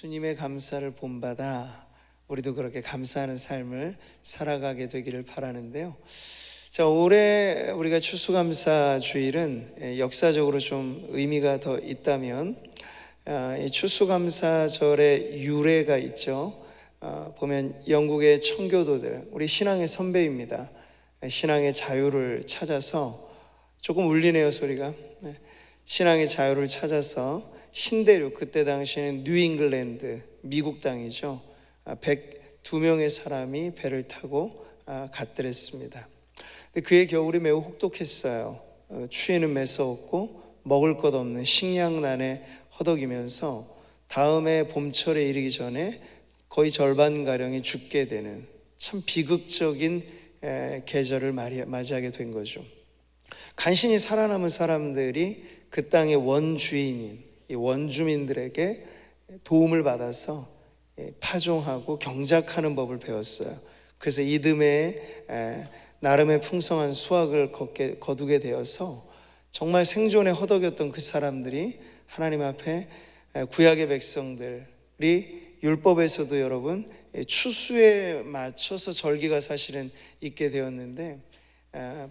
예수님의 감사를 본받아 우리도 그렇게 감사하는 삶을 살아가게 되기를 바라는데요. 자, 올해 우리가 추수감사 주일은 역사적으로 좀 의미가 더 있다면 이 추수감사절의 유래가 있죠. 보면 영국의 청교도들, 우리 신앙의 선배입니다. 신앙의 자유를 찾아서, 조금 울리네요 소리가. 신앙의 자유를 찾아서 신대륙, 그때 당시에는 뉴잉글랜드, 미국 땅이죠. 102명의 사람이 배를 타고 갔더랬습니다. 근데 그의 겨울이 매우 혹독했어요. 추위는 매서웠고 먹을 것 없는 식량난에 허덕이면서 다음에 봄철에 이르기 전에 거의 절반가량이 죽게 되는 참 비극적인 계절을 맞이하게 된 거죠. 간신히 살아남은 사람들이 그 땅의 원주인인 이 원주민들에게 도움을 받아서 파종하고 경작하는 법을 배웠어요. 그래서 이듬해에 나름의 풍성한 수확을 거두게 되어서 정말 생존에 허덕였던 그 사람들이 하나님 앞에, 구약의 백성들이 율법에서도 여러분 추수에 맞춰서 절기가 사실은 있게 되었는데,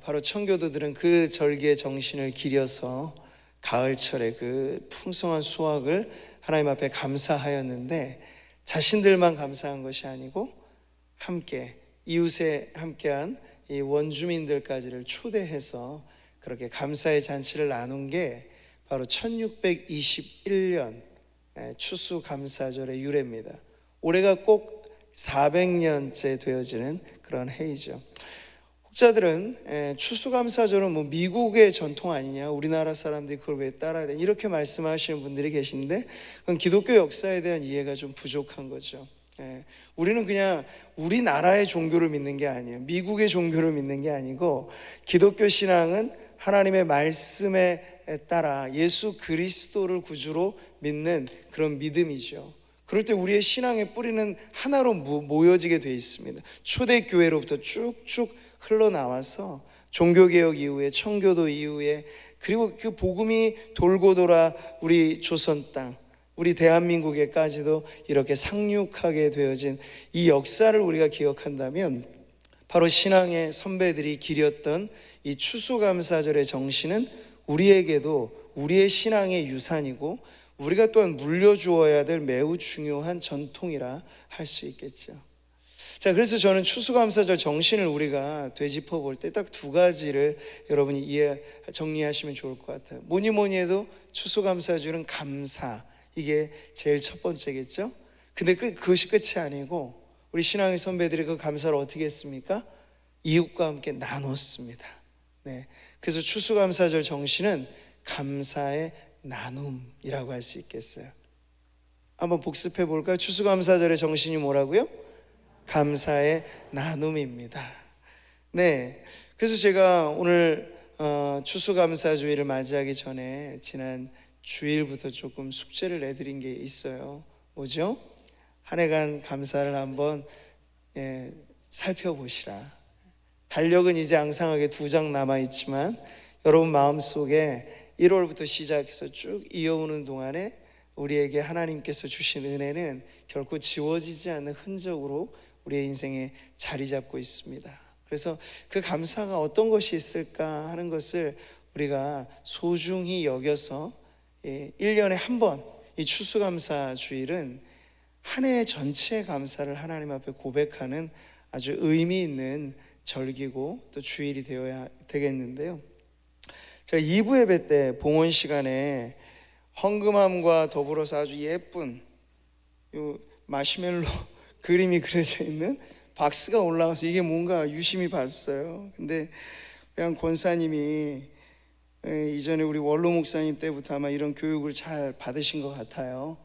바로 청교도들은 그 절기의 정신을 기려서 가을철에 그 풍성한 수확을 하나님 앞에 감사하였는데, 자신들만 감사한 것이 아니고 함께 이웃에 함께한 이 원주민들까지를 초대해서 그렇게 감사의 잔치를 나눈 게 바로 1621년 추수감사절의 유래입니다. 올해가 꼭 400년째 되어지는 그런 해이죠. 혹자들은 추수감사절은 뭐 미국의 전통 아니냐, 우리나라 사람들이 그걸 왜 따라야 되냐, 이렇게 말씀하시는 분들이 계신데, 그건 기독교 역사에 대한 이해가 좀 부족한 거죠. 우리는 그냥 우리나라의 종교를 믿는 게 아니에요. 미국의 종교를 믿는 게 아니고, 기독교 신앙은 하나님의 말씀에 따라 예수 그리스도를 구주로 믿는 그런 믿음이죠. 그럴 때 우리의 신앙의 뿌리는 하나로 모여지게 돼 있습니다. 초대교회로부터 쭉쭉 흘러나와서 종교개혁 이후에, 청교도 이후에, 그리고 그 복음이 돌고 돌아 우리 조선 땅, 우리 대한민국에까지도 이렇게 상륙하게 되어진 이 역사를 우리가 기억한다면, 바로 신앙의 선배들이 기렸던 이 추수감사절의 정신은 우리에게도 우리의 신앙의 유산이고, 우리가 또한 물려주어야 될 매우 중요한 전통이라 할 수 있겠죠. 자, 그래서 저는 추수감사절 정신을 우리가 되짚어 볼 때 딱 두 가지를 여러분이 정리하시면 좋을 것 같아요. 뭐니 해도 추수감사절은 감사, 이게 제일 첫 번째겠죠. 근데 그것이 끝이 아니고, 우리 신앙의 선배들이 그 감사를 어떻게 했습니까? 이웃과 함께 나눴습니다. 그래서 추수감사절 정신은 감사의 나눔이라고 할 수 있겠어요. 한번 복습해 볼까요? 추수감사절의 정신이 뭐라고요? 감사의 나눔입니다. 그래서 제가 오늘 추수감사주일을 맞이하기 전에 지난 주일부터 조금 숙제를 내드린 게 있어요. 뭐죠? 한 해간 감사를 한번 살펴보시라. 달력은 이제 앙상하게 2장 남아있지만 여러분 마음속에 1월부터 시작해서 쭉 이어오는 동안에 우리에게 하나님께서 주신 은혜는 결코 지워지지 않는 흔적으로 우리의 인생에 자리 잡고 있습니다. 그래서 그 감사가 어떤 것이 있을까 하는 것을 우리가 소중히 여겨서 1년에 한 번, 이 추수감사 주일은 한 해 전체의 감사를 하나님 앞에 고백하는 아주 의미 있는 절기고 또 주일이 되어야 되겠는데요. 제가 2부 예배 때 봉헌 시간에 헌금함과 더불어서 아주 예쁜 요 마시멜로 그림이 그려져 있는 박스가 올라가서 이게 뭔가 유심히 봤어요. 근데 그냥 권사님이 이전에 우리 원로 목사님 때부터 아마 이런 교육을 잘 받으신 것 같아요.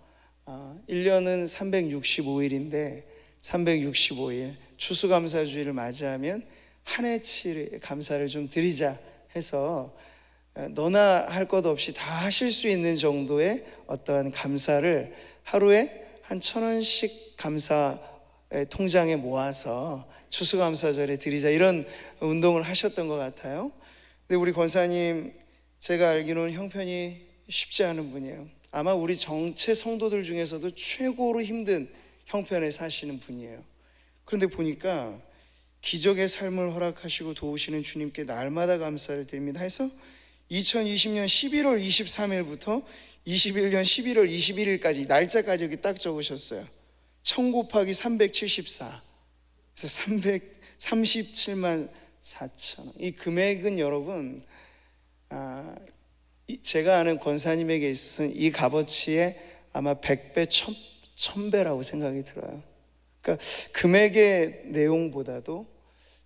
1년은 365일인데 365일 추수감사주일을 맞이하면 한 해치 감사를 좀 드리자 해서, 너나 할 것 없이 다 하실 수 있는 정도의 어떠한 감사를 하루에 한 1,000원씩 감사 통장에 모아서 추수감사절에 드리자, 이런 운동을 하셨던 것 같아요. 근데 우리 권사님, 제가 알기로는 형편이 쉽지 않은 분이에요. 아마 우리 정체 성도들 중에서도 최고로 힘든 형편에 사시는 분이에요. 그런데 보니까 기적의 삶을 허락하시고 도우시는 주님께 날마다 감사를 드립니다 해서 2020년 11월 23일부터 21년 11월 21일까지 날짜까지 여기 딱 적으셨어요. 1000 곱하기 374, 그래서 337만 4천. 이 금액은 여러분, 제가 아는 권사님에게 있어서는 이 값어치에 아마 100배, 1000배라고 생각이 들어요. 그러니까 금액의 내용보다도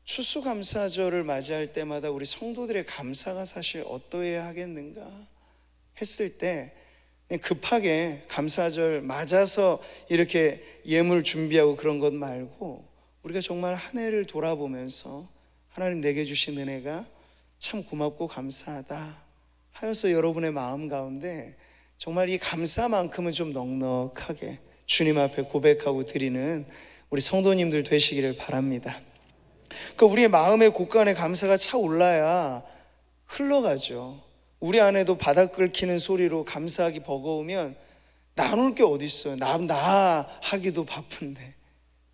추수감사절을 맞이할 때마다 우리 성도들의 감사가 사실 어떠해야 하겠는가 했을 때 급하게 감사절 맞아서 이렇게 예물 준비하고 그런 것 말고 우리가 정말 한 해를 돌아보면서 하나님 내게 주신 은혜가 참 고맙고 감사하다 하여서 여러분의 마음 가운데 정말 이 감사만큼은 좀 넉넉하게 주님 앞에 고백하고 드리는 우리 성도님들 되시기를 바랍니다. 그러니까 우리의 마음의 곳간에 감사가 차올라야 흘러가죠. 우리 안에도 바닥 긁히는 소리로 감사하기 버거우면 나눌 게 어디 있어요. 나 하기도 바쁜데.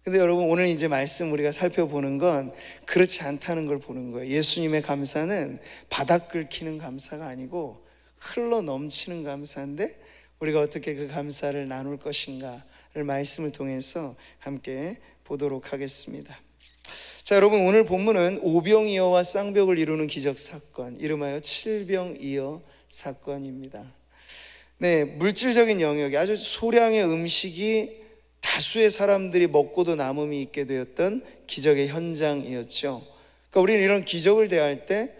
근데 여러분, 오늘 이제 말씀 우리가 살펴보는 건 그렇지 않다는 걸 보는 거예요. 예수님의 감사는 바닥 긁히는 감사가 아니고 흘러 넘치는 감사인데 우리가 어떻게 그 감사를 나눌 것인가를 말씀을 통해서 함께 보도록 하겠습니다. 자, 여러분, 오늘 본문은 오병이어와 쌍벽을 이루는 기적 사건, 이름하여 칠병이어 사건입니다. 네, 물질적인 영역에 아주 소량의 음식이 다수의 사람들이 먹고도 남음이 있게 되었던 기적의 현장이었죠. 그러니까 우리는 이런 기적을 대할 때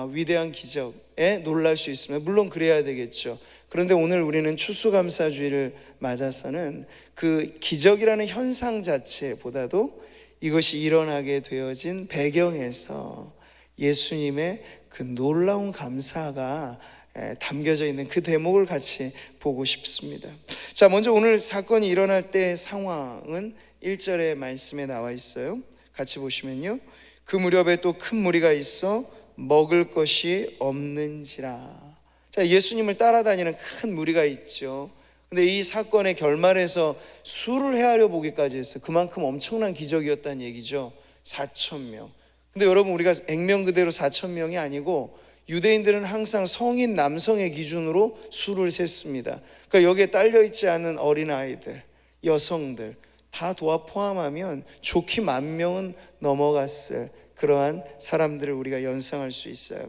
위대한 기적에 놀랄 수 있습니다. 물론 그래야 되겠죠. 그런데 오늘 우리는 추수감사주의를 맞아서는 그 기적이라는 현상 자체보다도 이것이 일어나게 되어진 배경에서 예수님의 그 놀라운 감사가 담겨져 있는 그 대목을 같이 보고 싶습니다. 자, 먼저 오늘 사건이 일어날 때 상황은 1절의 말씀에 나와 있어요. 같이 보시면요, 그 무렵에 또 큰 무리가 있어 먹을 것이 없는지라. 자, 예수님을 따라다니는 큰 무리가 있죠. 근데 이 사건의 결말에서 수를 헤아려 보기까지 했어요. 그만큼 엄청난 기적이었다는 얘기죠. 4,000명. 근데 여러분, 우리가 액면 그대로 4,000명이 아니고 유대인들은 항상 성인 남성의 기준으로 수를 셌습니다. 그러니까 여기에 딸려있지 않은 어린아이들, 여성들 다 포함하면 좋게 10,000명은 넘어갔을 그러한 사람들을 우리가 연상할 수 있어요.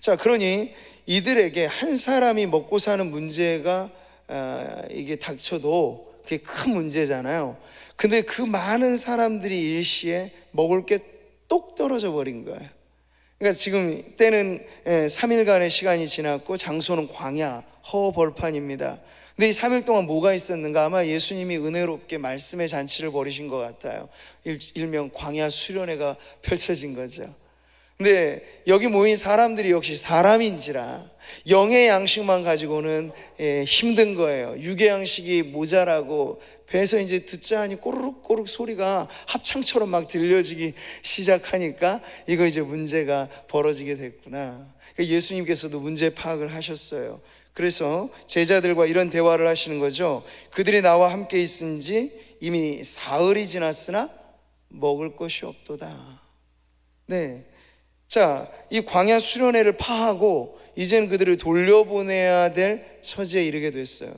자, 그러니 이들에게 한 사람이 먹고 사는 문제가 이게 닥쳐도 그게 큰 문제잖아요. 근데 그 많은 사람들이 일시에 먹을 게 똑 떨어져 버린 거예요. 그러니까 지금 때는 3일간의 시간이 지났고 장소는 광야, 허벌판입니다. 근데 이 3일 동안 뭐가 있었는가? 아마 예수님이 은혜롭게 말씀의 잔치를 벌이신 것 같아요. 일명 광야 수련회가 펼쳐진 거죠. 근데 여기 모인 사람들이 역시 사람인지라 영의 양식만 가지고는 힘든 거예요. 육의 양식이 모자라고 배에서 이제 듣자 하니 꼬르륵 소리가 합창처럼 막 들려지기 시작하니까 이거 이제 문제가 벌어지게 됐구나. 예수님께서도 문제 파악을 하셨어요. 그래서 제자들과 이런 대화를 하시는 거죠. 그들이 나와 함께 있은지 이미 사흘이 지났으나 먹을 것이 없도다. 네. 자, 이 광야 수련회를 파하고 이제는 그들을 돌려보내야 될 처지에 이르게 됐어요.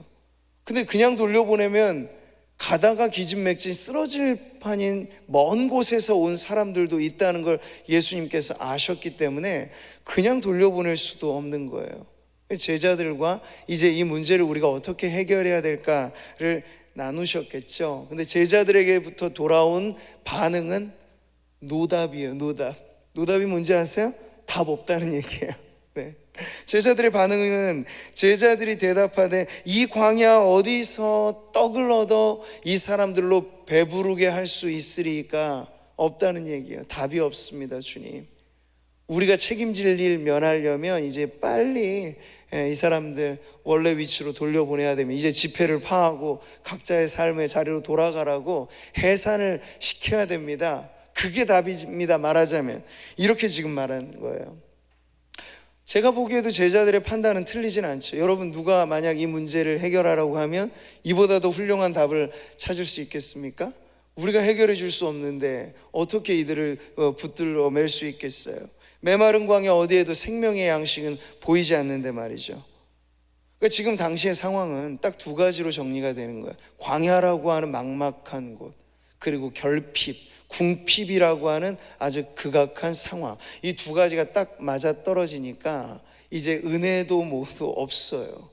근데 그냥 돌려보내면 가다가 기진맥진 쓰러질 판인 먼 곳에서 온 사람들도 있다는 걸 예수님께서 아셨기 때문에 그냥 돌려보낼 수도 없는 거예요. 제자들과 이제 이 문제를 우리가 어떻게 해결해야 될까를 나누셨겠죠. 근데 제자들에게부터 돌아온 반응은 노답이에요. 노답이 뭔지 아세요? 답 없다는 얘기예요. 네. 제자들의 반응은 제자들이 대답하되 이 광야 어디서 떡을 얻어 이 사람들로 배부르게 할 수 있으리까? 없다는 얘기예요. 답이 없습니다. 주님, 우리가 책임질 일 면하려면 이제 빨리 이 사람들 원래 위치로 돌려보내야 되면 이제 집회를 파하고 각자의 삶의 자리로 돌아가라고 해산을 시켜야 됩니다. 그게 답입니다. 말하자면 이렇게 지금 말하는 거예요. 제가 보기에도 제자들의 판단은 틀리진 않죠. 여러분, 누가 만약 이 문제를 해결하라고 하면 이보다 더 훌륭한 답을 찾을 수 있겠습니까? 우리가 해결해 줄 수 없는데 어떻게 이들을 붙들어 맬 수 있겠어요? 메마른 광야 어디에도 생명의 양식은 보이지 않는데 말이죠. 그러니까 지금 당시의 상황은 딱 두 가지로 정리가 되는 거예요. 광야라고 하는 막막한 곳, 그리고 결핍, 궁핍이라고 하는 아주 극악한 상황. 이 두 가지가 딱 맞아 떨어지니까 이제 은혜도 모두 없어요.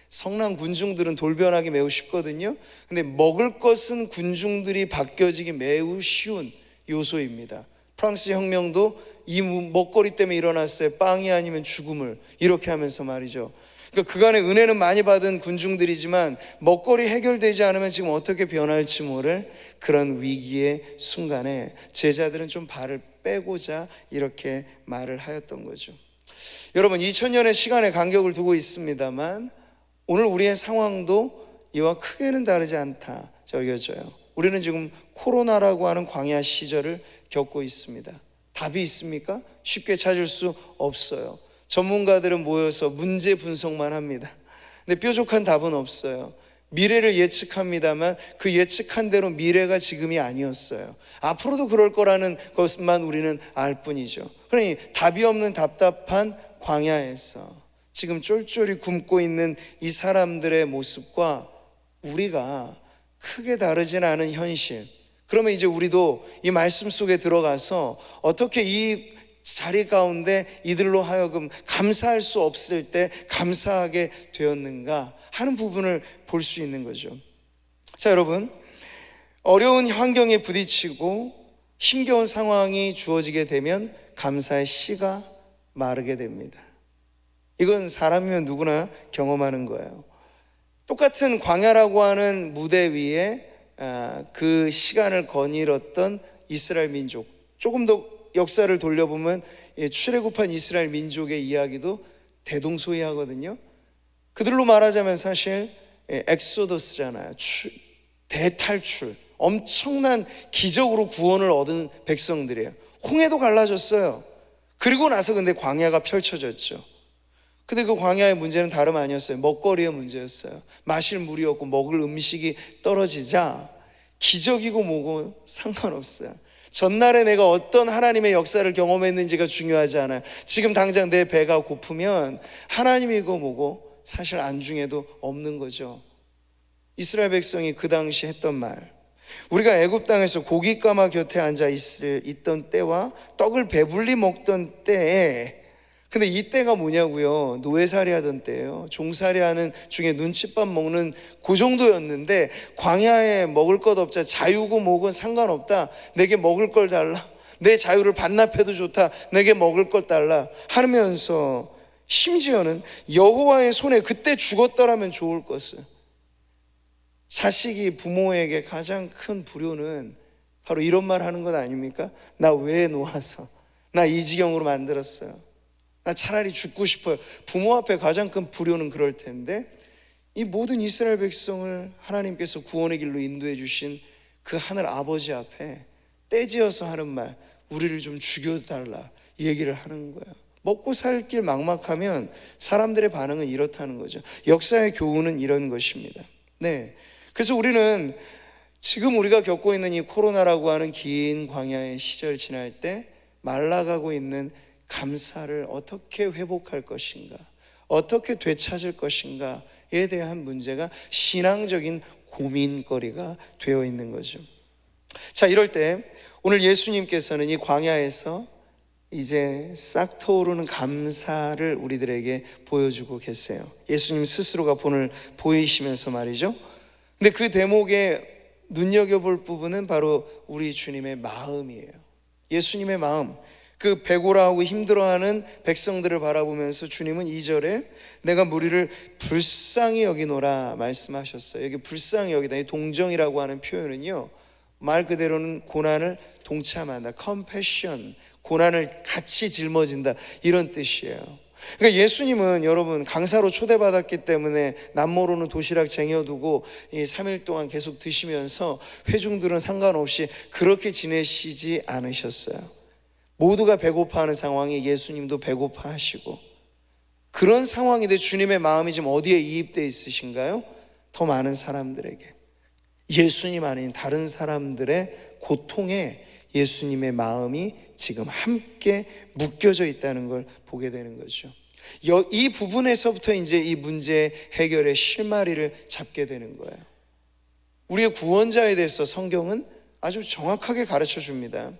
성난 군중들은 돌변하기 매우 쉽거든요. 근데 먹을 것은 군중들이 바뀌어지기 매우 쉬운 요소입니다. 프랑스 혁명도 이 먹거리 때문에 일어났어요. 빵이 아니면 죽음을, 이렇게 하면서 말이죠. 그러니까 그간의 은혜는 많이 받은 군중들이지만 먹거리 해결되지 않으면 지금 어떻게 변할지 모를 그런 위기의 순간에 제자들은 좀 발을 빼고자 이렇게 말을 하였던 거죠. 여러분, 2000년의 시간의 간격을 두고 있습니다만 오늘 우리의 상황도 이와 크게는 다르지 않다 여겨져요. 우리는 지금 코로나라고 하는 광야 시절을 겪고 있습니다. 답이 있습니까? 쉽게 찾을 수 없어요. 전문가들은 모여서 문제 분석만 합니다. 근데 뾰족한 답은 없어요. 미래를 예측합니다만 그 예측한 대로 미래가 지금이 아니었어요. 앞으로도 그럴 거라는 것만 우리는 알 뿐이죠. 그러니 답이 없는 답답한 광야에서 지금 쫄쫄이 굶고 있는 이 사람들의 모습과 우리가 크게 다르진 않은 현실. 그러면 이제 우리도 이 말씀 속에 들어가서 어떻게 이 자리 가운데 이들로 하여금 감사할 수 없을 때 감사하게 되었는가 하는 부분을 볼 수 있는 거죠. 자, 여러분, 어려운 환경에 부딪히고 힘겨운 상황이 주어지게 되면 감사의 씨가 마르게 됩니다. 이건 사람이면 누구나 경험하는 거예요. 똑같은 광야라고 하는 무대 위에 그 시간을 거닐었던 이스라엘 민족, 조금 더 역사를 돌려보면 출애굽한 이스라엘 민족의 이야기도 대동소이하거든요. 그들로 말하자면 사실 엑소더스잖아요. 대탈출, 엄청난 기적으로 구원을 얻은 백성들이에요. 홍해도 갈라졌어요. 그리고 나서 근데 광야가 펼쳐졌죠. 근데 그 광야의 문제는 다름 아니었어요. 먹거리의 문제였어요. 마실 물이 없고 먹을 음식이 떨어지자 기적이고 뭐고 상관없어요. 전날에 내가 어떤 하나님의 역사를 경험했는지가 중요하지 않아요. 지금 당장 내 배가 고프면 하나님이고 뭐고 사실 안중에도 없는 거죠. 이스라엘 백성이 그 당시 했던 말, 우리가 애굽 땅에서 고깃가마 곁에 앉아 있던 때와 떡을 배불리 먹던 때에, 근데 이 때가 뭐냐고요? 노예살이 하던 때예요. 종살이 하는 중에 눈칫밥 먹는 그 정도였는데 광야에 먹을 것 없자 자유고 뭐고 상관없다, 내게 먹을 걸 달라, 내 자유를 반납해도 좋다, 내게 먹을 걸 달라 하면서 심지어는 여호와의 손에 그때 죽었더라면 좋을 것을. 자식이 부모에게 가장 큰 불효는 바로 이런 말 하는 것 아닙니까? 나 왜 놓아서, 나 이 지경으로 만들었어요, 나 차라리 죽고 싶어요. 부모 앞에 가장 큰 불효는 그럴 텐데, 이 모든 이스라엘 백성을 하나님께서 구원의 길로 인도해 주신 그 하늘 아버지 앞에 떼지어서 하는 말, 우리를 좀 죽여달라 이 얘기를 하는 거예요. 먹고 살 길 막막하면 사람들의 반응은 이렇다는 거죠. 역사의 교훈은 이런 것입니다. 네, 그래서 우리는 지금 우리가 겪고 있는 이 코로나라고 하는 긴 광야의 시절 지날 때 말라가고 있는 감사를 어떻게 회복할 것인가, 어떻게 되찾을 것인가에 대한 문제가 신앙적인 고민거리가 되어 있는 거죠. 자, 이럴 때 오늘 예수님께서는 이 광야에서 이제 싹 터오르는 감사를 우리들에게 보여주고 계세요. 예수님 스스로가 오늘 보이시면서 말이죠. 근데 그 대목에 눈여겨볼 부분은 바로 우리 주님의 마음이에요. 예수님의 마음. 그 배고라하고 힘들어하는 백성들을 바라보면서 주님은 2절에 내가 무리를 불쌍히 여기노라 말씀하셨어요. 여기 불쌍히 여기다, 이 동정이라고 하는 표현은요, 말 그대로는 고난을 동참한다, compassion, 고난을 같이 짊어진다, 이런 뜻이에요. 그러니까 예수님은 여러분 강사로 초대받았기 때문에 남모르는 도시락 쟁여두고 이 3일 동안 계속 드시면서 회중들은 상관없이 그렇게 지내시지 않으셨어요. 모두가 배고파하는 상황에 예수님도 배고파하시고, 그런 상황인데 주님의 마음이 지금 어디에 이입되어 있으신가요? 더 많은 사람들에게, 예수님 아닌 다른 사람들의 고통에 예수님의 마음이 지금 함께 묶여져 있다는 걸 보게 되는 거죠. 이 부분에서부터 이제 이 문제 해결의 실마리를 잡게 되는 거예요. 우리의 구원자에 대해서 성경은 아주 정확하게 가르쳐 줍니다.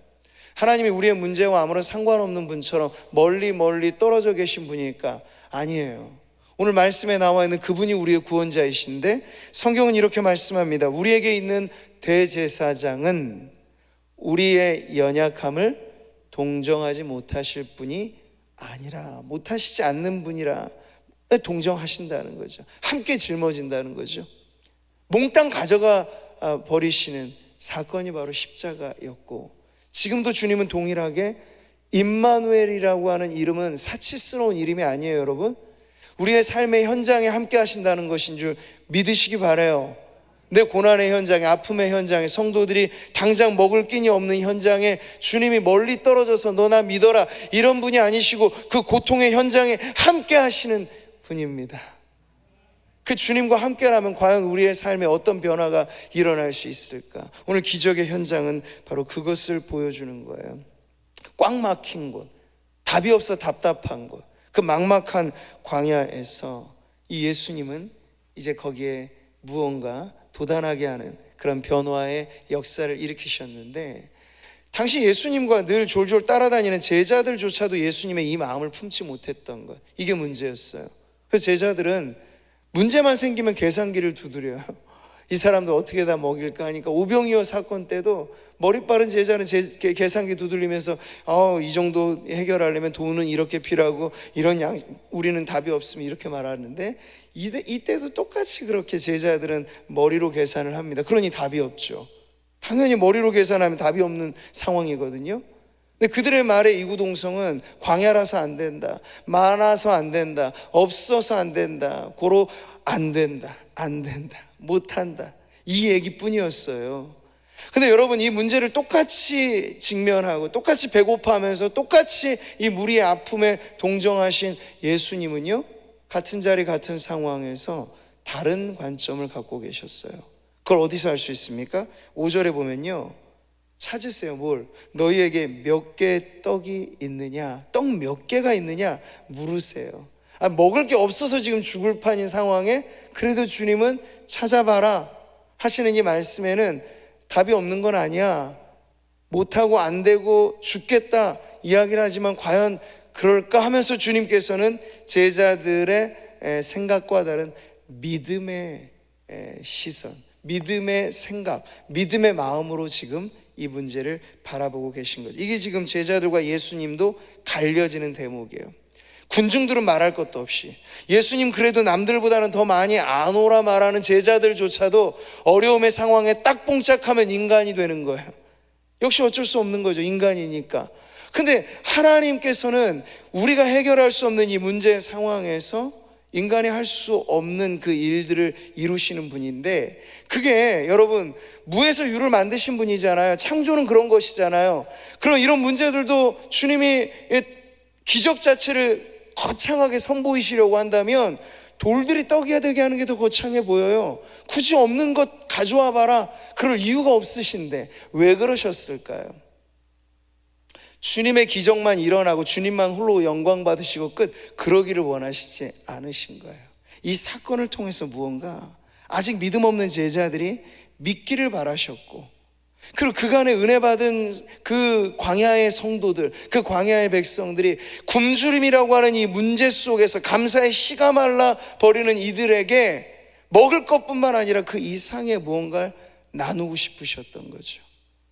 하나님이 우리의 문제와 아무런 상관없는 분처럼 멀리 떨어져 계신 분이니까 아니에요. 오늘 말씀에 나와 있는 그분이 우리의 구원자이신데, 성경은 이렇게 말씀합니다. 우리에게 있는 대제사장은 우리의 연약함을 동정하지 못하실 분이 아니라, 못하시지 않는 분이라 동정하신다는 거죠. 함께 짊어진다는 거죠. 몽땅 가져가 버리시는 사건이 바로 십자가였고, 지금도 주님은 동일하게 임마누엘이라고 하는 이름은 사치스러운 이름이 아니에요, 여러분. 우리의 삶의 현장에 함께 하신다는 것인 줄 믿으시기 바라요. 내 고난의 현장에, 아픔의 현장에, 성도들이 당장 먹을 끼니 없는 현장에 주님이 멀리 떨어져서 너 나 믿어라 이런 분이 아니시고, 그 고통의 현장에 함께 하시는 분입니다. 그 주님과 함께라면 과연 우리의 삶에 어떤 변화가 일어날 수 있을까? 오늘 기적의 현장은 바로 그것을 보여주는 거예요. 꽉 막힌 곳, 답이 없어 답답한 곳, 그 막막한 광야에서 이 예수님은 이제 거기에 무언가 도단하게 하는 그런 변화의 역사를 일으키셨는데, 당시 예수님과 늘 졸졸 따라다니는 제자들조차도 예수님의 이 마음을 품지 못했던 것, 이게 문제였어요. 그래서 제자들은 문제만 생기면 계산기를 두드려요. 이 사람들 어떻게 다 먹일까 하니까, 오병이어 사건 때도 머리 빠른 제자는 계산기 두들리면서 이 정도 해결하려면 돈은 이렇게 필요하고 이런 양, 우리는 답이 없으면 이렇게 말하는데, 이때도 똑같이 그렇게 제자들은 머리로 계산을 합니다. 그러니 답이 없죠. 당연히 머리로 계산하면 답이 없는 상황이거든요. 근데 그들의 말의 이구동성은 광야라서 안 된다, 많아서 안 된다, 없어서 안 된다, 고로 안 된다, 못한다, 이 얘기뿐이었어요. 근데 여러분, 이 문제를 똑같이 직면하고 똑같이 배고파하면서 똑같이 이 무리의 아픔에 동정하신 예수님은요, 같은 자리 같은 상황에서 다른 관점을 갖고 계셨어요. 그걸 어디서 알 수 있습니까? 5절에 보면요, 찾으세요. 뭘? 너희에게 몇 개의 떡이 있느냐, 떡 몇 개가 있느냐 물으세요. 먹을 게 없어서 지금 죽을 판인 상황에 그래도 주님은 찾아봐라 하시는 이 말씀에는 답이 없는 건 아니야, 못하고 안 되고 죽겠다 이야기를 하지만 과연 그럴까 하면서 주님께서는 제자들의 생각과 다른 믿음의 시선, 믿음의 생각, 믿음의 마음으로 지금 이 문제를 바라보고 계신 거죠. 이게 지금 제자들과 예수님도 갈려지는 대목이에요. 군중들은 말할 것도 없이, 예수님 그래도 남들보다는 더 많이 아노라 말하는 제자들조차도 어려움의 상황에 딱 봉착하면 인간이 되는 거예요. 역시 어쩔 수 없는 거죠, 인간이니까. 근데 하나님께서는 우리가 해결할 수 없는 이 문제의 상황에서 인간이 할 수 없는 그 일들을 이루시는 분인데, 그게 여러분 무에서 유를 만드신 분이잖아요. 창조는 그런 것이잖아요. 그럼 이런 문제들도 주님이 기적 자체를 거창하게 선보이시려고 한다면 돌들이 떡이 되게 하는 게 더 거창해 보여요. 굳이 없는 것 가져와 봐라, 그럴 이유가 없으신데 왜 그러셨을까요? 주님의 기적만 일어나고 주님만 홀로 영광 받으시고 끝, 그러기를 원하시지 않으신 거예요. 이 사건을 통해서 무언가 아직 믿음 없는 제자들이 믿기를 바라셨고, 그리고 그간의 은혜 받은 그 광야의 성도들, 그 광야의 백성들이 굶주림이라고 하는 이 문제 속에서 감사의 씨가 말라 버리는 이들에게 먹을 것뿐만 아니라 그 이상의 무언가를 나누고 싶으셨던 거죠.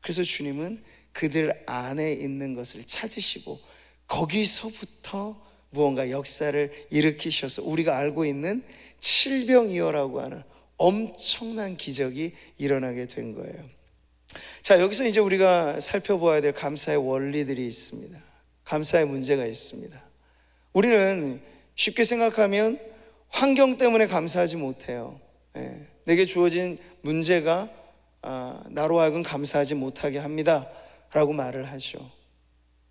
그래서 주님은 그들 안에 있는 것을 찾으시고 거기서부터 무언가 역사를 일으키셔서 우리가 알고 있는 칠병이어라고 하는 엄청난 기적이 일어나게 된 거예요. 자, 여기서 이제 우리가 살펴보아야 될 감사의 원리들이 있습니다. 감사의 문제가 있습니다. 우리는 쉽게 생각하면 환경 때문에 감사하지 못해요. 내게 주어진 문제가 나로 하여금 감사하지 못하게 합니다 라고 말을 하죠.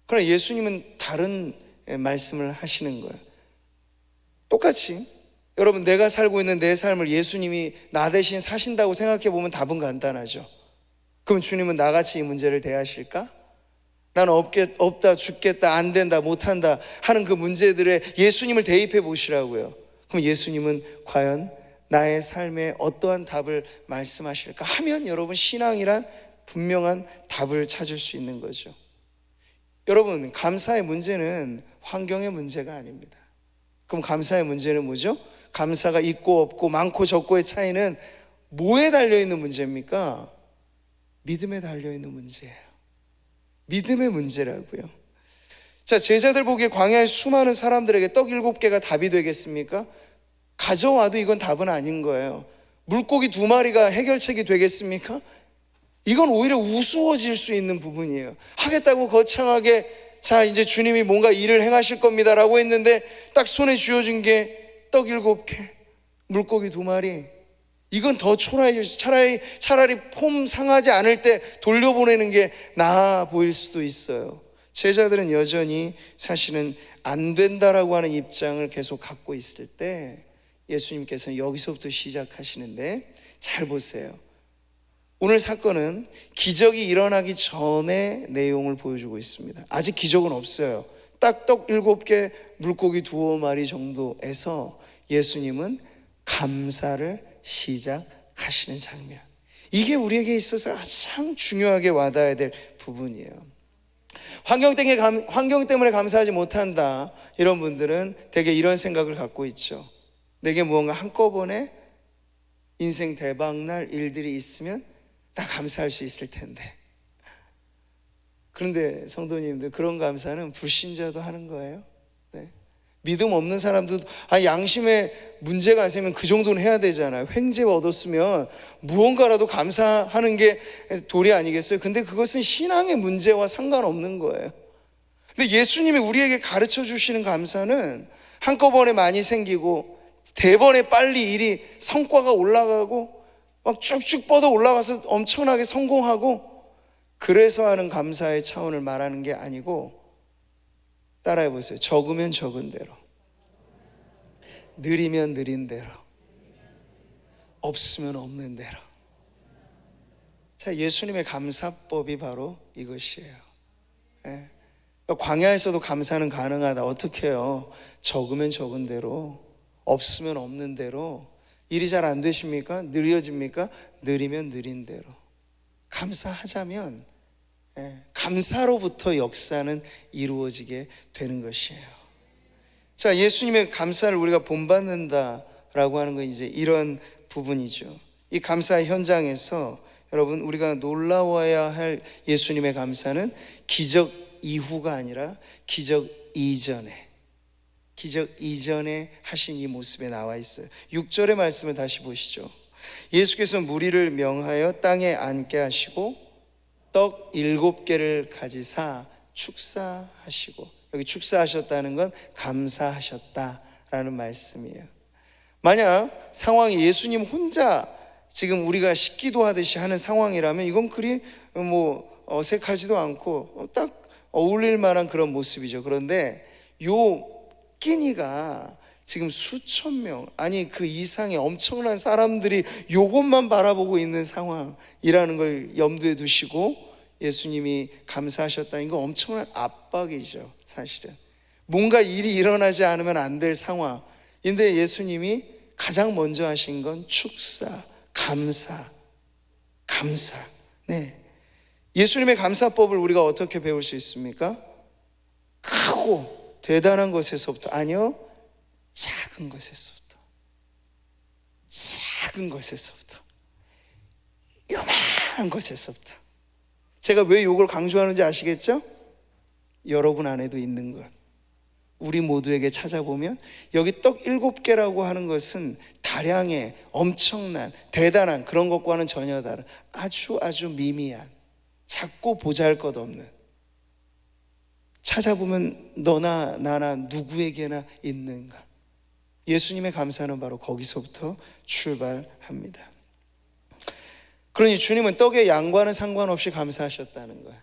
그러나 예수님은 다른 말씀을 하시는 거예요. 똑같이 여러분, 내가 살고 있는 내 삶을 예수님이 나 대신 사신다고 생각해 보면 답은 간단하죠. 그럼 주님은 나같이 이 문제를 대하실까? 나는 없다, 죽겠다, 안 된다, 못한다 하는 그 문제들에 예수님을 대입해 보시라고요. 그럼 예수님은 과연 나의 삶에 어떠한 답을 말씀하실까 하면 여러분, 신앙이란 분명한 답을 찾을 수 있는 거죠. 여러분, 감사의 문제는 환경의 문제가 아닙니다. 그럼 감사의 문제는 뭐죠? 감사가 있고 없고 많고 적고의 차이는 뭐에 달려있는 문제입니까? 믿음에 달려있는 문제예요. 믿음의 문제라고요. 자, 제자들 보기에 광야의 수많은 사람들에게 떡 7개가 답이 되겠습니까? 가져와도 이건 답은 아닌 거예요. 물고기 2마리가 해결책이 되겠습니까? 이건 오히려 우스워질 수 있는 부분이에요. 하겠다고 거창하게 자, 이제 주님이 뭔가 일을 행하실 겁니다 라고 했는데 딱 손에 쥐어준 게 떡 7개, 물고기 2마리. 이건 더 초라해질, 차라리 폼 상하지 않을 때 돌려보내는 게 나아 보일 수도 있어요. 제자들은 여전히 사실은 안 된다라고 하는 입장을 계속 갖고 있을 때 예수님께서는 여기서부터 시작하시는데, 잘 보세요. 오늘 사건은 기적이 일어나기 전의 내용을 보여주고 있습니다. 아직 기적은 없어요. 딱 떡 7개, 물고기 2마리 정도에서 예수님은 감사를 시작하시는 장면. 이게 우리에게 있어서 가장 중요하게 와닿아야 될 부분이에요. 환경 때문에 감사하지 못한다, 이런 분들은 대개 이런 생각을 갖고 있죠. 내게 무언가 한꺼번에 인생 대박날 일들이 있으면 나 감사할 수 있을 텐데. 그런데 성도님들, 그런 감사는 불신자도 하는 거예요. 네. 믿음 없는 사람도 양심에 문제가 생기면 그 정도는 해야 되잖아요. 횡재 얻었으면 무언가라도 감사하는 게 도리 아니겠어요? 근데 그것은 신앙의 문제와 상관없는 거예요. 근데 예수님이 우리에게 가르쳐 주시는 감사는 한꺼번에 많이 생기고 대번에 빨리 일이 성과가 올라가고 막 쭉쭉 뻗어 올라가서 엄청나게 성공하고 그래서 하는 감사의 차원을 말하는 게 아니고, 따라해 보세요. 적으면 적은 대로, 느리면 느린 대로, 없으면 없는 대로. 자, 예수님의 감사법이 바로 이것이에요. 예. 광야에서도 감사는 가능하다. 어떻게 해요? 적으면 적은 대로, 없으면 없는 대로. 일이 잘 안 되십니까? 느려집니까? 느리면 느린 대로. 감사하자면 감사로부터 역사는 이루어지게 되는 것이에요. 자, 예수님의 감사를 우리가 본받는다라고 하는 건 이제 이런 부분이죠. 이 감사의 현장에서 여러분, 우리가 놀라워야 할 예수님의 감사는 기적 이후가 아니라 기적 이전에 하신 이 모습에 나와 있어요. 6절의 말씀을 다시 보시죠. 예수께서 무리를 명하여 땅에 앉게 하시고 떡 7개를 가지사 축사하시고, 여기 축사하셨다는 건 감사하셨다라는 말씀이에요. 만약 상황이 예수님 혼자 지금 우리가 식기도 하듯이 하는 상황이라면 이건 그리 어색하지도 않고 딱 어울릴 만한 그런 모습이죠. 그런데 요 끼니가 지금 수천 명, 아니 그 이상의 엄청난 사람들이 요것만 바라보고 있는 상황이라는 걸 염두에 두시고 예수님이 감사하셨다는 거 엄청난 압박이죠. 사실은 뭔가 일이 일어나지 않으면 안 될 상황인데 예수님이 가장 먼저 하신 건 축사, 감사. 네. 예수님의 감사법을 우리가 어떻게 배울 수 있습니까? 크고 대단한 것에서부터, 아니요, 작은 것에서부터, 요만한 것에서부터. 제가 왜 이걸 강조하는지 아시겠죠? 여러분 안에도 있는 것, 우리 모두에게 찾아보면 여기 떡 7개라고 하는 것은 다량의 엄청난 대단한 그런 것과는 전혀 다른 아주 미미한, 작고 보잘것없는, 찾아보면 너나 나나 누구에게나 있는 것. 예수님의 감사는 바로 거기서부터 출발합니다. 그러니 주님은 떡의 양과는 상관없이 감사하셨다는 거예요.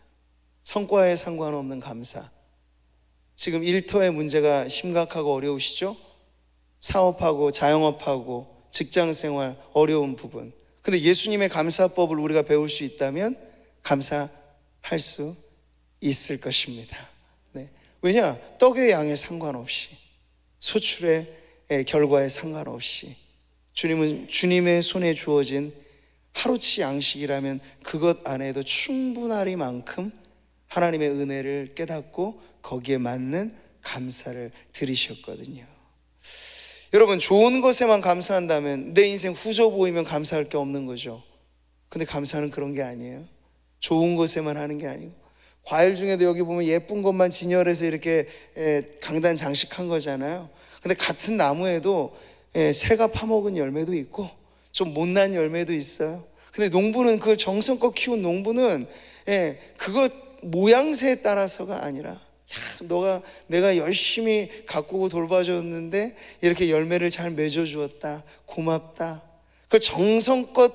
성과에 상관없는 감사. 지금 일터의 문제가 심각하고 어려우시죠? 사업하고 자영업하고 직장생활 어려운 부분. 근데 예수님의 감사법을 우리가 배울 수 있다면 감사할 수 있을 것입니다. 네. 왜냐? 떡의 양에 상관없이, 소출의 결과에 상관없이 주님은 주님의 손에 주어진 하루치 양식이라면 그것 안에도 충분하리만큼 하나님의 은혜를 깨닫고 거기에 맞는 감사를 드리셨거든요. 여러분, 좋은 것에만 감사한다면 내 인생 후져 보이면 감사할 게 없는 거죠. 근데 감사는 그런 게 아니에요. 좋은 것에만 하는 게 아니고, 과일 중에도 여기 보면 예쁜 것만 진열해서 이렇게 강단 장식한 거잖아요. 근데 같은 나무에도 새가 파먹은 열매도 있고 좀 못난 열매도 있어요. 근데 농부는 그걸 정성껏 키운 농부는 그것 모양새에 따라서가 아니라, 내가 열심히 가꾸고 돌봐줬는데 이렇게 열매를 잘 맺어주었다, 고맙다. 그걸 정성껏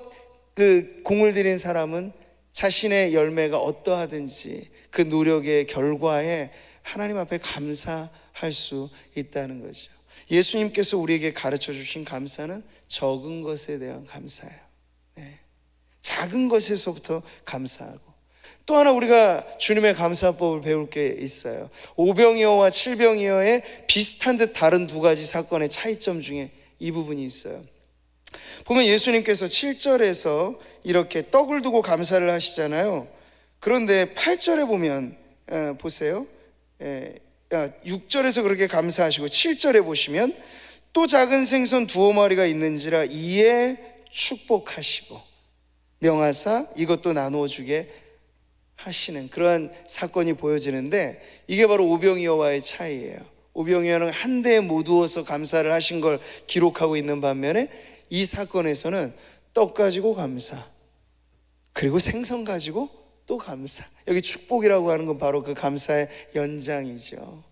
그 공을 들인 사람은 자신의 열매가 어떠하든지 그 노력의 결과에 하나님 앞에 감사할 수 있다는 거죠. 예수님께서 우리에게 가르쳐 주신 감사는 적은 것에 대한 감사예요. 작은 것에서부터 감사하고, 또 하나 우리가 주님의 감사법을 배울 게 있어요. 오병이어와 칠병이어의 비슷한 듯 다른 두 가지 사건의 차이점 중에 이 부분이 있어요. 보면 예수님께서 7절에서 이렇게 떡을 두고 감사를 하시잖아요. 그런데 8절에 보면 보세요. 6절에서 그렇게 감사하시고 7절에 보시면 또 작은 생선 두어 마리가 있는지라 이에 축복하시고 명하사 이것도 나누어 주게 하시는 그러한 사건이 보여지는데, 이게 바로 오병이어와의 차이예요. 오병이어는 한 대에 모두어서 감사를 하신 걸 기록하고 있는 반면에 이 사건에서는 떡 가지고 감사, 그리고 생선 가지고 또 감사. 여기 축복이라고 하는 건 바로 그 감사의 연장이죠.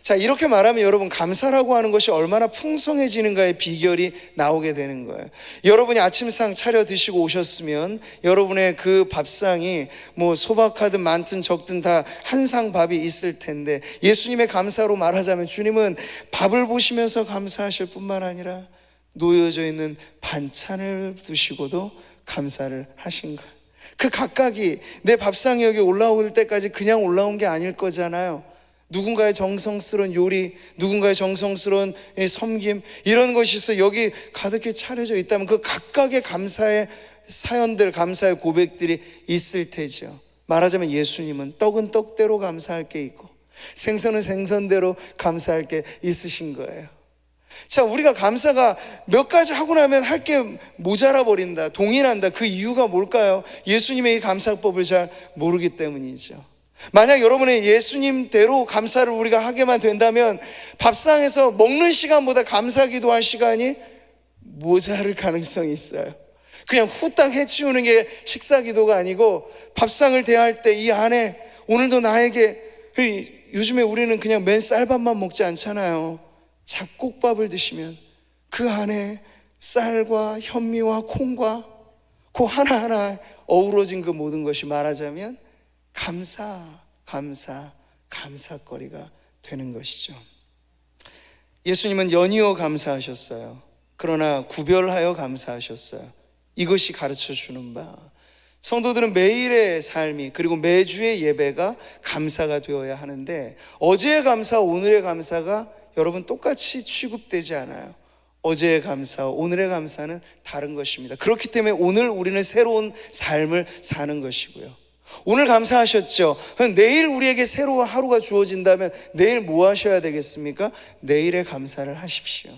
자, 이렇게 말하면 여러분, 감사라고 하는 것이 얼마나 풍성해지는가의 비결이 나오게 되는 거예요. 여러분이 아침상 차려 드시고 오셨으면 여러분의 그 밥상이 뭐 소박하든 많든 적든 다 한 상 밥이 있을 텐데, 예수님의 감사로 말하자면 주님은 밥을 보시면서 감사하실 뿐만 아니라 놓여져 있는 반찬을 두시고도 감사를 하신 거예요. 그 각각이 내 밥상이 여기 올라올 때까지 그냥 올라온 게 아닐 거잖아요. 누군가의 정성스러운 요리, 누군가의 정성스러운 섬김, 이런 것이 있어 여기 가득히 차려져 있다면 그 각각의 감사의 사연들, 감사의 고백들이 있을 테죠. 말하자면 예수님은 떡은 떡대로 감사할 게 있고 생선은 생선대로 감사할 게 있으신 거예요. 자, 우리가 감사가 몇 가지 하고 나면 할 게 모자라 버린다, 동일한다. 그 이유가 뭘까요? 예수님의 이 감사법을 잘 모르기 때문이죠. 만약 여러분의 예수님대로 감사를 우리가 하게만 된다면 밥상에서 먹는 시간보다 감사 기도할 시간이 모자랄 가능성이 있어요. 그냥 후딱 해치우는 게 식사 기도가 아니고, 밥상을 대할 때 이 안에 오늘도 나에게, 요즘에 우리는 그냥 맨 쌀밥만 먹지 않잖아요. 잡곡밥을 드시면 그 안에 쌀과 현미와 콩과 그 하나하나 어우러진 그 모든 것이 말하자면 감사거리가 되는 것이죠. 예수님은 연이어 감사하셨어요. 그러나 구별하여 감사하셨어요. 이것이 가르쳐 주는 바, 성도들은 매일의 삶이, 그리고 매주의 예배가 감사가 되어야 하는데, 어제의 감사, 오늘의 감사가 여러분 똑같이 취급되지 않아요. 어제의 감사와 오늘의 감사는 다른 것입니다. 그렇기 때문에 오늘 우리는 새로운 삶을 사는 것이고요. 오늘 감사하셨죠? 내일 우리에게 새로운 하루가 주어진다면 내일 뭐 하셔야 되겠습니까? 내일의 감사를 하십시오.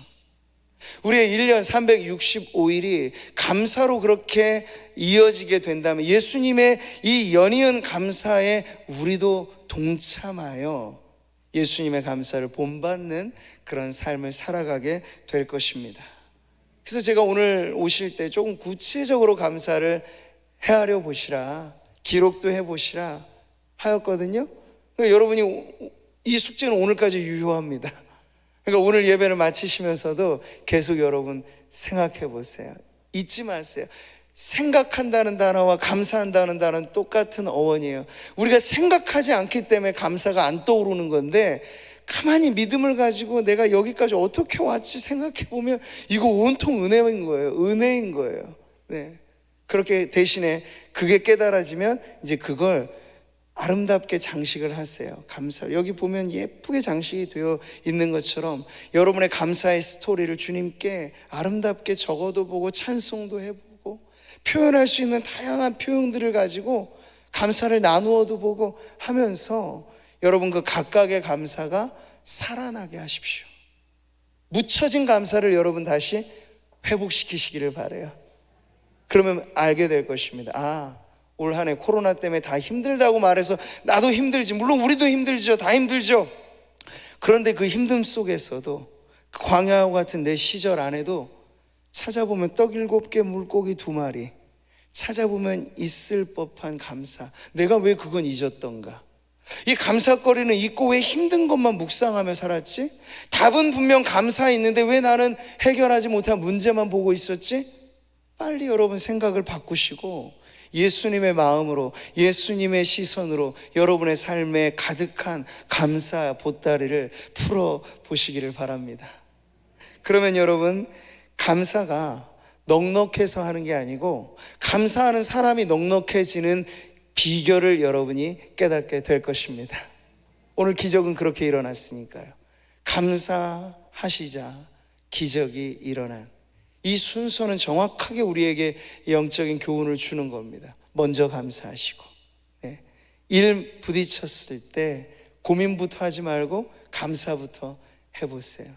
우리의 1년 365일이 감사로 그렇게 이어지게 된다면 예수님의 이 연이은 감사에 우리도 동참하여 예수님의 감사를 본받는 그런 삶을 살아가게 될 것입니다. 그래서 제가 오늘 오실 때 조금 구체적으로 감사를 헤아려 보시라, 기록도 해보시라 하였거든요. 그러니까 여러분이 이 숙제는 오늘까지 유효합니다. 그러니까 오늘 예배를 마치시면서도 계속 여러분 생각해 보세요. 잊지 마세요. 생각한다는 단어와 감사한다는 단어는 똑같은 어원이에요. 우리가 생각하지 않기 때문에 감사가 안 떠오르는 건데, 가만히 믿음을 가지고 내가 여기까지 어떻게 왔지 생각해 보면 이거 온통 은혜인 거예요. 은혜인 거예요. 네. 그렇게 대신에 그게 깨달아지면 이제 그걸 아름답게 장식을 하세요. 감사. 여기 보면 예쁘게 장식이 되어 있는 것처럼 여러분의 감사의 스토리를 주님께 아름답게 적어도 보고 찬송도 해보고 표현할 수 있는 다양한 표현들을 가지고 감사를 나누어도 보고 하면서 여러분 그 각각의 감사가 살아나게 하십시오. 묻혀진 감사를 여러분 다시 회복시키시기를 바라요. 그러면 알게 될 것입니다. 올 한 해 코로나 때문에 다 힘들다고 말해서 나도 힘들지, 물론 우리도 힘들죠. 다 힘들죠. 그런데 그 힘듦 속에서도 그 광야와 같은 내 시절 안에도 찾아보면 떡 7개 물고기 2마리, 찾아보면 있을 법한 감사. 내가 왜 그건 잊었던가? 이 감사거리는 있고 왜 힘든 것만 묵상하며 살았지? 답은 분명 감사 있는데 왜 나는 해결하지 못한 문제만 보고 있었지? 빨리 여러분 생각을 바꾸시고 예수님의 마음으로, 예수님의 시선으로 여러분의 삶에 가득한 감사 보따리를 풀어보시기를 바랍니다. 그러면 여러분, 감사가 넉넉해서 하는 게 아니고 감사하는 사람이 넉넉해지는 비결을 여러분이 깨닫게 될 것입니다. 오늘 기적은 그렇게 일어났으니까요. 감사하시자 기적이 일어난 이 순서는 정확하게 우리에게 영적인 교훈을 주는 겁니다. 먼저 감사하시고, 일 부딪혔을 때 고민부터 하지 말고 감사부터 해보세요.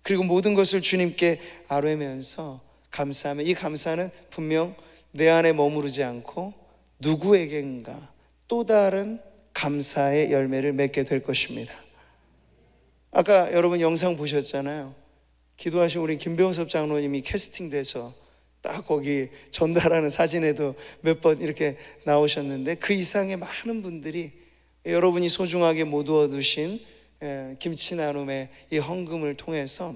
그리고 모든 것을 주님께 아뢰면서 감사하면 이 감사는 분명 내 안에 머무르지 않고 누구에겐가 또 다른 감사의 열매를 맺게 될 것입니다. 아까 여러분 영상 보셨잖아요. 기도하신 우리 김병섭 장로님이 캐스팅돼서 딱 거기 전달하는 사진에도 몇 번 이렇게 나오셨는데, 그 이상의 많은 분들이 여러분이 소중하게 모두어 두신 김치 나눔의 이 헌금을 통해서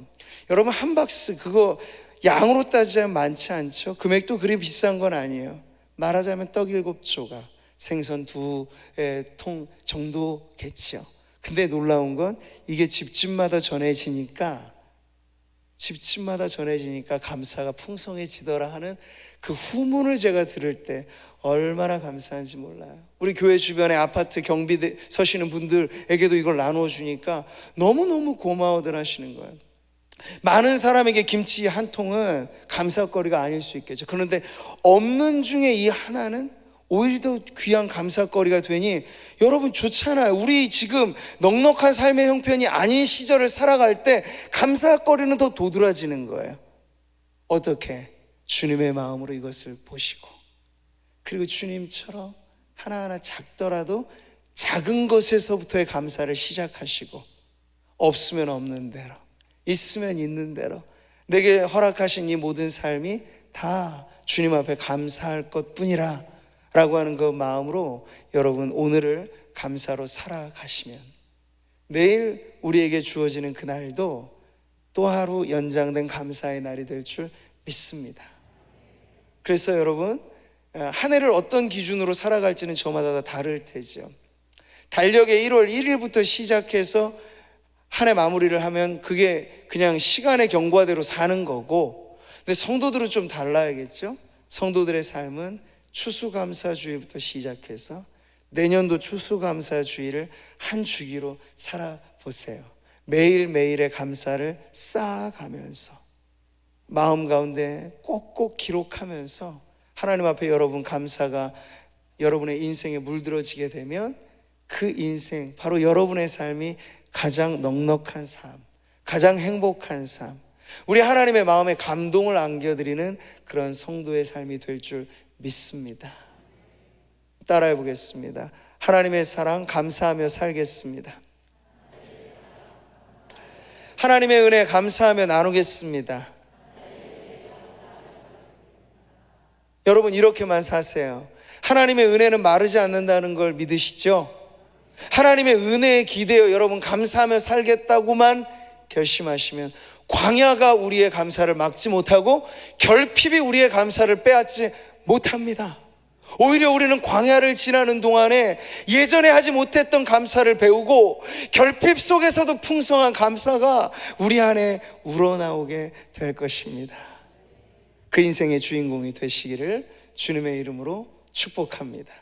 여러분 한 박스, 그거 양으로 따지자면 많지 않죠. 금액도 그리 비싼 건 아니에요. 말하자면 떡 7조각, 생선 2통 정도겠죠. 근데 놀라운 건 이게 집집마다 전해지니까 감사가 풍성해지더라 하는 그 후문을 제가 들을 때 얼마나 감사한지 몰라요. 우리 교회 주변에 아파트 경비 서시는 분들에게도 이걸 나누어 주니까 너무너무 고마워들 하시는 거예요. 많은 사람에게 김치 한 통은 감사거리가 아닐 수 있겠죠. 그런데 없는 중에 이 하나는 오히려 더 귀한 감사거리가 되니 여러분 좋잖아요. 우리 지금 넉넉한 삶의 형편이 아닌 시절을 살아갈 때 감사거리는 더 도드라지는 거예요. 어떻게? 주님의 마음으로 이것을 보시고, 그리고 주님처럼 하나하나 작더라도 작은 것에서부터의 감사를 시작하시고, 없으면 없는 대로, 있으면 있는 대로 내게 허락하신 이 모든 삶이 다 주님 앞에 감사할 것뿐이라 라고 하는 그 마음으로 여러분 오늘을 감사로 살아가시면 내일 우리에게 주어지는 그날도 또 하루 연장된 감사의 날이 될 줄 믿습니다. 그래서 여러분, 한 해를 어떤 기준으로 살아갈지는 저마다 다 다를 테죠. 달력의 1월 1일부터 시작해서 한 해 마무리를 하면 그게 그냥 시간의 경과대로 사는 거고, 근데 성도들은 좀 달라야겠죠. 성도들의 삶은 추수감사주일부터 시작해서 내년도 추수감사주일을 한 주기로 살아보세요. 매일매일의 감사를 쌓아가면서 마음 가운데 꼭꼭 기록하면서 하나님 앞에 여러분 감사가 여러분의 인생에 물들어지게 되면 그 인생, 바로 여러분의 삶이 가장 넉넉한 삶, 가장 행복한 삶, 우리 하나님의 마음에 감동을 안겨드리는 그런 성도의 삶이 될 줄 믿습니다. 따라해 보겠습니다. 하나님의 사랑 감사하며 살겠습니다. 하나님의 은혜 감사하며 나누겠습니다. 여러분 이렇게만 사세요. 하나님의 은혜는 마르지 않는다는 걸 믿으시죠? 하나님의 은혜에 기대어 여러분 감사하며 살겠다고만 결심하시면 광야가 우리의 감사를 막지 못하고 결핍이 우리의 감사를 빼앗지 못합니다. 오히려 우리는 광야를 지나는 동안에 예전에 하지 못했던 감사를 배우고 결핍 속에서도 풍성한 감사가 우리 안에 우러나오게 될 것입니다. 그 인생의 주인공이 되시기를 주님의 이름으로 축복합니다.